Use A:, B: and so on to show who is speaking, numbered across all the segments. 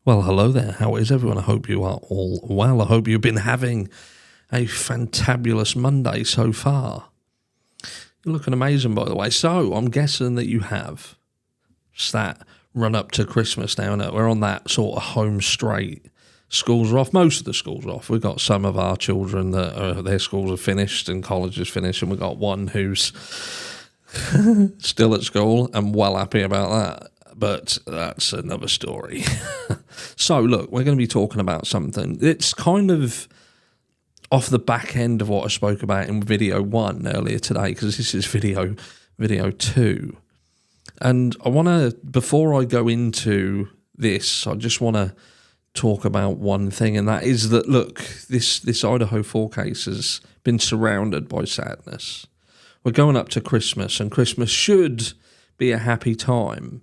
A: Well, hello there. How is everyone? I hope you are all well. I hope you've been having a fantabulous Monday so far. You're looking amazing, by the way. So, I'm guessing that you have. It's that run up to Christmas now. We're on that sort of home straight. Schools are off. Most of the schools are off. We've got some of our children that their schools are finished and colleges finished, and we've got one who's still at school and well happy about that. But that's another story. So, look, we're going to be talking about something. It's kind of off the back end of what I spoke about in video 1 earlier today, because this is video 2. And I want to, before I go into this, I just want to talk about one thing, and that is that, look, this Idaho 4 case has been surrounded by sadness. We're going up to Christmas, and Christmas should be a happy time.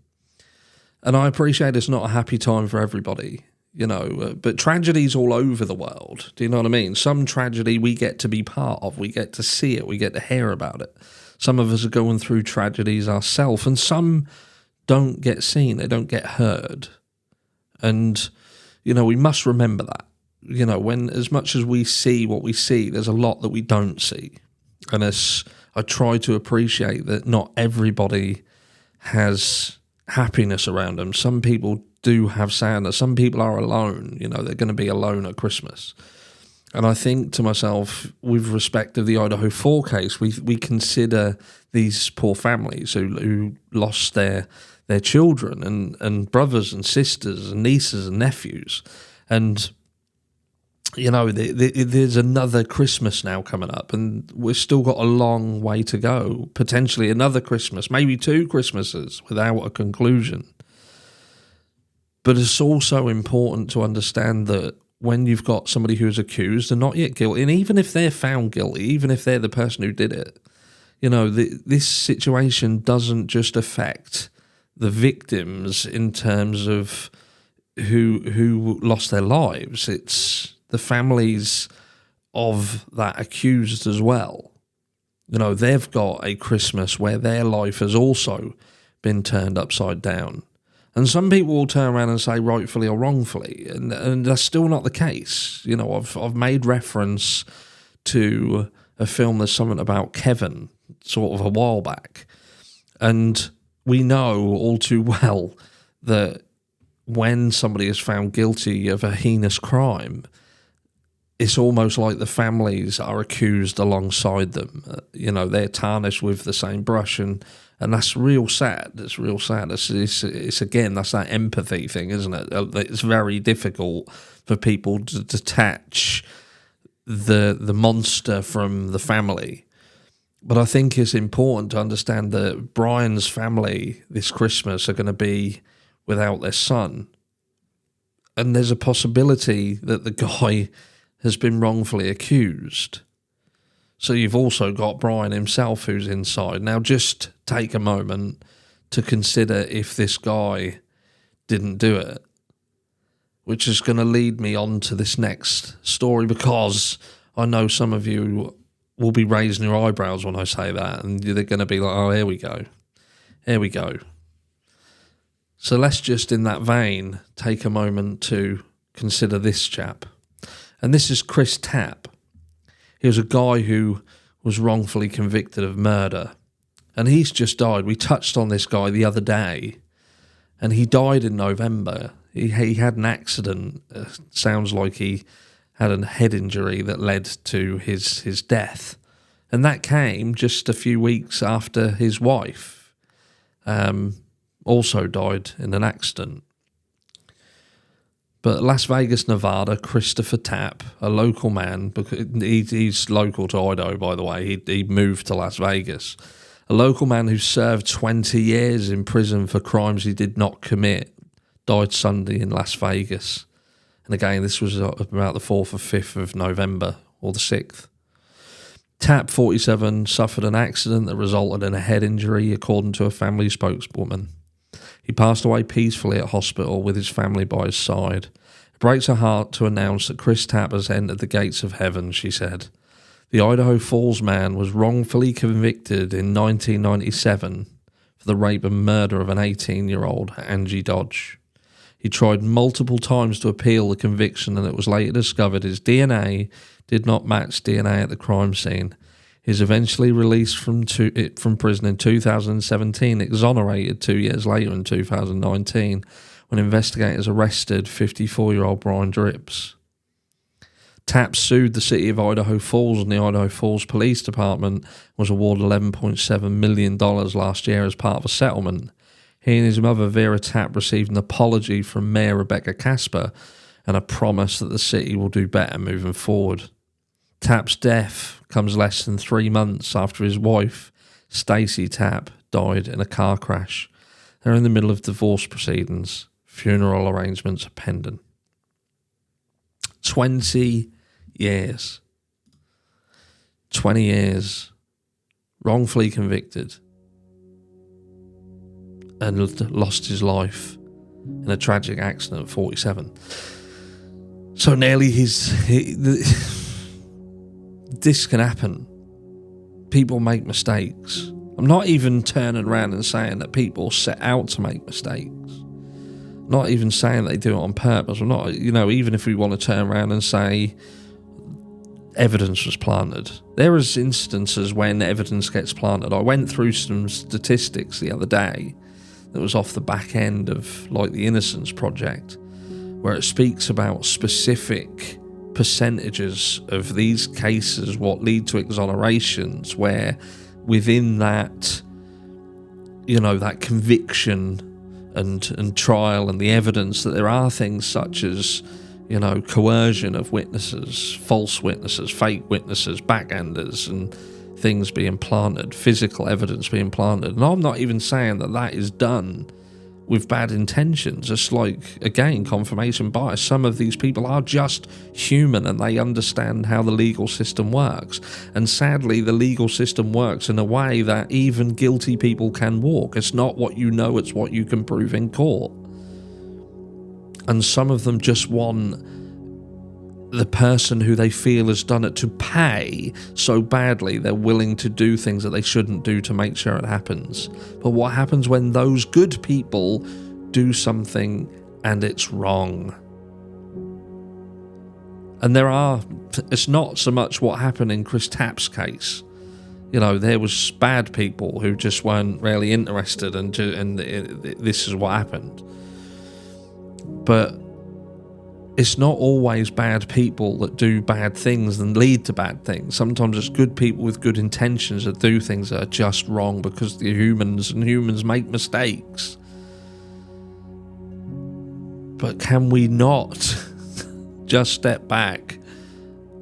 A: And I appreciate it's not a happy time for everybody, but tragedies all over the world. Do you know what I mean? Some tragedy we get to be part of. We get to see it. We get to hear about it. Some of us are going through tragedies ourselves, and some don't get seen. They don't get heard. And, we must remember that. When as much as we see what we see, there's a lot that we don't see. And as I try to appreciate that not everybody has happiness around them. Some people do have sadness. Some people are alone. They're going to be alone at Christmas. And I think to myself, with respect to the Idaho 4 case, we consider these poor families who lost their children and brothers and sisters and nieces and nephews. And, there's another Christmas now coming up, and we've still got a long way to go. Potentially another Christmas, maybe 2 Christmases without a conclusion. But it's also important to understand that when you've got somebody who is accused and not yet guilty, and even if they're found guilty, even if they're the person who did it, this situation doesn't just affect the victims in terms of who lost their lives. It's the families of that accused as well. They've got a Christmas where their life has also been turned upside down. And some people will turn around and say rightfully or wrongfully, and that's still not the case. I've made reference to a film, there's something about Kevin, sort of a while back. And we know all too well that when somebody is found guilty of a heinous crime, it's almost like the families are accused alongside them. They're tarnished with the same brush, and that's real sad. It's real sad. It's again, that's that empathy thing, isn't it? It's very difficult for people to detach the monster from the family. But I think it's important to understand that Brian's family this Christmas are going to be without their son. And there's a possibility that the guy has been wrongfully accused. So you've also got Brian himself who's inside. Now just take a moment to consider if this guy didn't do it, which is going to lead me on to this next story, because I know some of you will be raising your eyebrows when I say that, and they're going to be like, oh, here we go. So let's just, in that vein, take a moment to consider this chap. And this is Chris Tapp. He was a guy who was wrongfully convicted of murder. And he's just died. We touched on this guy the other day. And he died in November. He had an accident. Sounds like he had a head injury that led to his death. And that came just a few weeks after his wife also died in an accident. But Las Vegas, Nevada, Christopher Tapp, a local man, because he's local to Idaho, by the way, he moved to Las Vegas, a local man who served 20 years in prison for crimes he did not commit, died Sunday in Las Vegas. And again, this was about the 4th or 5th of November, or the 6th. Tapp, 47, suffered an accident that resulted in a head injury, according to a family spokeswoman. He passed away peacefully at hospital with his family by his side. It breaks her heart to announce that Chris Tapp has entered the gates of heaven, she said. The Idaho Falls man was wrongfully convicted in 1997 for the rape and murder of an 18-year-old, Angie Dodge. He tried multiple times to appeal the conviction, and it was later discovered his DNA did not match DNA at the crime scene. He was eventually released from prison in 2017, exonerated 2 years later in 2019, when investigators arrested 54-year-old Brian Dripps. Tapp sued the city of Idaho Falls, and the Idaho Falls Police Department was awarded $11.7 million last year as part of a settlement. He and his mother, Vera Tapp, received an apology from Mayor Rebecca Casper and a promise that the city will do better moving forward. Tapp's death comes less than 3 months after his wife, Stacey Tapp, died in a car crash. They're in the middle of divorce proceedings. Funeral arrangements are pending. 20 years. 20 years. Wrongfully convicted. And lost his life in a tragic accident at 47. So nearly this can happen. People make mistakes. I'm not even turning around and saying that people set out to make mistakes. Not even saying they do it on purpose. I'm not, even if we want to turn around and say evidence was planted. There is instances when evidence gets planted. I went through some statistics the other day that was off the back end of like the Innocence Project, where it speaks about specific percentages of these cases, what lead to exonerations, where within that, that conviction and trial and the evidence, that there are things such as, coercion of witnesses, false witnesses, fake witnesses, backhanders, and things being planted, physical evidence being planted. And I'm not even saying that is done with bad intentions. It's like, again, confirmation bias. Some of these people are just human and they understand how the legal system works. And sadly, the legal system works in a way that even guilty people can walk. It's not what you know, it's what you can prove in court. And some of them just want the person who they feel has done it to pay so badly they're willing to do things that they shouldn't do to make sure it happens. But what happens when those good people do something and it's wrong? And it's not so much what happened in Chris Tapp's case. There was bad people who just weren't really interested, and this is what happened. But it's not always bad people that do bad things and lead to bad things. Sometimes it's good people with good intentions that do things that are just wrong because they're humans and humans make mistakes. But can we not just step back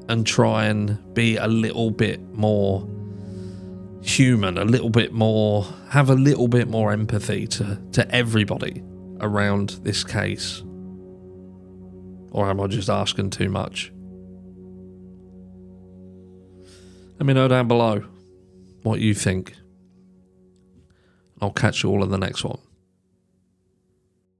A: and try and be a little bit more human, have a little bit more empathy to everybody around this case? Or am I just asking too much? Let me know down below what you think. I'll catch you all in the next one.